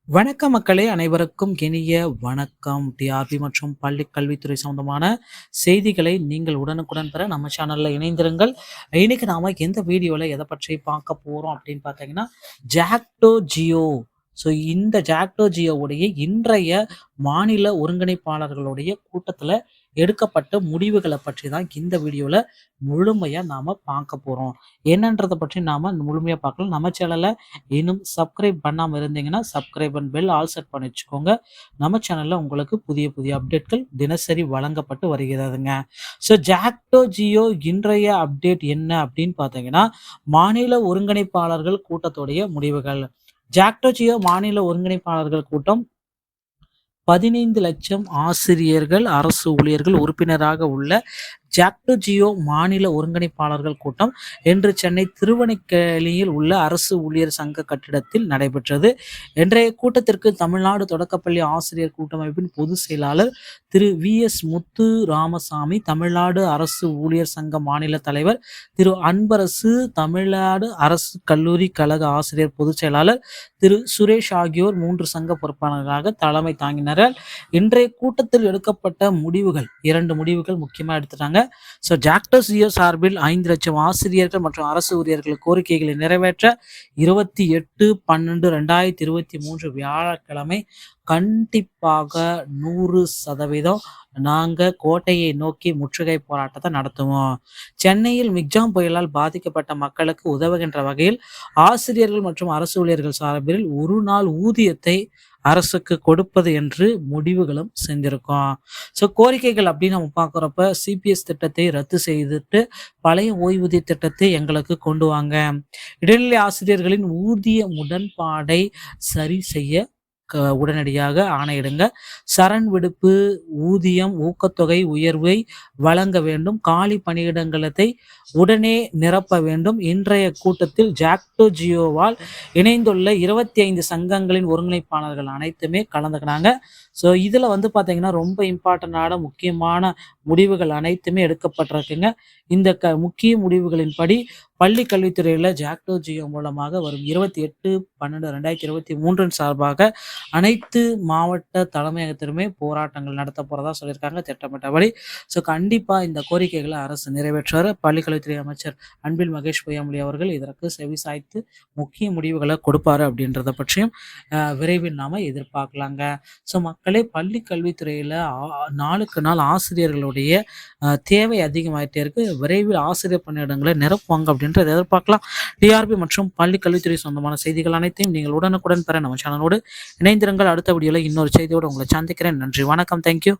வணக்கம் மக்களே, அனைவருக்கும் இனிய வணக்கம். டிஆர்பி மற்றும் பள்ளி கல்வித்துறை சம்பந்தமான செய்திகளை நீங்கள் உடனுக்குடன் பெற நம்ம சேனல்ல இணைந்திருங்கள். இன்னைக்கு நாம எந்த வீடியோல எதை பற்றி பார்க்க போறோம் அப்படின்னு பார்த்தீங்கன்னா, ஜாக்டோ ஜியோ. இந்த ஜாக்டோ ஜியோவுடைய இன்றைய மாநில ஒருங்கிணைப்பாளர்களுடைய கூட்டத்துல எடுக்கப்பட்ட முடிவுகளை பற்றி தான் இந்த வீடியோல முழுமையா நாம பார்க்க போறோம். என்னன்றதை பற்றி நாம முழுமையா பார்க்கலாம். நம்ம சேனலை இன்னும் சப்ஸ்கிரைப் பண்ணாம இருந்தீங்கன்னா subscribe and bell all set பண்ணி வச்சுக்கோங்க. நம்ம சேனல்ல உங்களுக்கு புதிய புதிய அப்டேட்கள் தினசரி வழங்கப்பட்டு வருகிறதுங்க. ஜாக்டோ ஜியோ இன்றைய அப்டேட் என்ன அப்படின்னு பார்த்தீங்கன்னா, மாநில ஒருங்கிணைப்பாளர்கள் கூட்டத்துடைய முடிவுகள். ஜாக்டோ ஜியோ மாநில ஒருங்கிணைப்பாளர்கள் கூட்டம் 15 லட்சம் ஆசிரியர்கள், அரசு ஊழியர்கள் உறுப்பினராக உள்ள ஜாக்டோ ஜியோ மாநில ஒருங்கிணைப்பாளர்கள் கூட்டம் இன்று சென்னை திருவனைக்கேணியில் உள்ள அரசு ஊழியர் சங்க கட்டிடத்தில் நடைபெற்றது. இன்றைய கூட்டத்திற்கு தமிழ்நாடு தொடக்கப்பள்ளி ஆசிரியர் கூட்டமைப்பின் பொதுச் செயலாளர் திரு வி.எஸ். முத்து ராமசாமி, தமிழ்நாடு அரசு ஊழியர் சங்க மாநில தலைவர் திரு அன்பரசு, தமிழ்நாடு அரசு கல்லூரி கழக ஆசிரியர் பொதுச் செயலாளர் திரு சுரேஷ் ஆகியோர் 3 சங்க பொறுப்பாளர்களாக தலைமை தாங்கினர். இன்றைய கூட்டத்தில் எடுக்கப்பட்ட முடிவுகள் 2 முடிவுகள் முக்கியமா எடுத்துட்டாங்க. ஜாக்டோ ஜியோ சார்பில் 5 லட்சம் ஆசிரியர்கள் மற்றும் அரசு ஊழியர்கள் கோரிக்கைகளை நிறைவேற்ற 28/12/2023 வியாழக்கிழமை கண்டிப்பாக 100% நாங்க கோட்டையை நோக்கி முற்றுகை போராட்டத்தை நடத்துவோம். சென்னையில் மிக்ஜாம் புயலால் பாதிக்கப்பட்ட மக்களுக்கு உதவுகின்ற வகையில் ஆசிரியர்கள் மற்றும் அரசு ஊழியர்கள் சார்பில் ஒரு நாள் ஊதியத்தை அரசுக்கு கொடுப்பது என்று முடிவுகளும் செஞ்சிருக்கோம். கோரிக்கைகள் அப்படின்னு நம்ம பார்க்குறப்ப சிபிஎஸ் திட்டத்தை ரத்து செய்துட்டு பழைய ஓய்வூதிய திட்டத்தை எங்களுக்கு கொண்டு வாங்க, இடைநிலை ஆசிரியர்களின் ஊதிய முரண்பாடை சரி செய்ய உடனடியாக ஆணையிடுங்க, சரண் விடுப்பு ஊதியம் ஊக்கத்தொகை உயர்வை வழங்க வேண்டும், காலி பணியிடங்களை உடனே நிரப்ப வேண்டும். இன்றைய கூட்டத்தில் ஜாக்டோ ஜியோவால் இணைந்துள்ள 25 சங்கங்களின் ஒருங்கிணைப்பாளர்கள் அனைத்துமே கலந்துக்கினாங்க. இதுல பார்த்தீங்கன்னா ரொம்ப இம்பார்ட்டண்டான முக்கியமான முடிவுகள் அனைத்துமே எடுக்கப்பட்டிருக்குங்க. இந்த முக்கிய முடிவுகளின்படி பள்ளி கல்வித்துறையில ஜாக்டோ ஜியோ மூலமாக வரும் 28/12/2023 சார்பாக அனைத்து மாவட்ட தலைமையகத்திலுமே போராட்டங்கள் நடத்த போறதா சொல்லியிருக்காங்க திட்டமிட்டபடி. கண்டிப்பா இந்த கோரிக்கைகளை அரசு நிறைவேற்றுவார். பள்ளிக்கல்வித்துறை அமைச்சர் அன்பில் மகேஷ் பொய்யாமொழி அவர்கள் இதற்கு செவி சாய்த்து முக்கிய முடிவுகளை கொடுப்பாரு அப்படின்றத பற்றியும் விரைவில் நாம எதிர்பார்க்கலாங்க. மக்களே, பள்ளி கல்வித்துறையில நாளுக்கு நாள் ஆசிரியர்களுடைய தேவை அதிகமாயிட்டே இருக்கு. விரைவில் ஆசிரியர் பணியிடங்களை நிரப்புவாங்க அப்படின்றத எதிர்பார்க்கலாம். டிஆர்பி மற்றும் பள்ளி கல்வித்துறை சொந்தமான செய்திகள் அனைத்தையும் நீங்கள் உடனுக்குடன் பெற நம்ம சேனலோடு இணைந்திருங்கள். அடுத்த வீடியோல இன்னொரு செய்தியோடு உங்களை சந்திக்கிறேன். நன்றி, வணக்கம், தேங்க்யூ.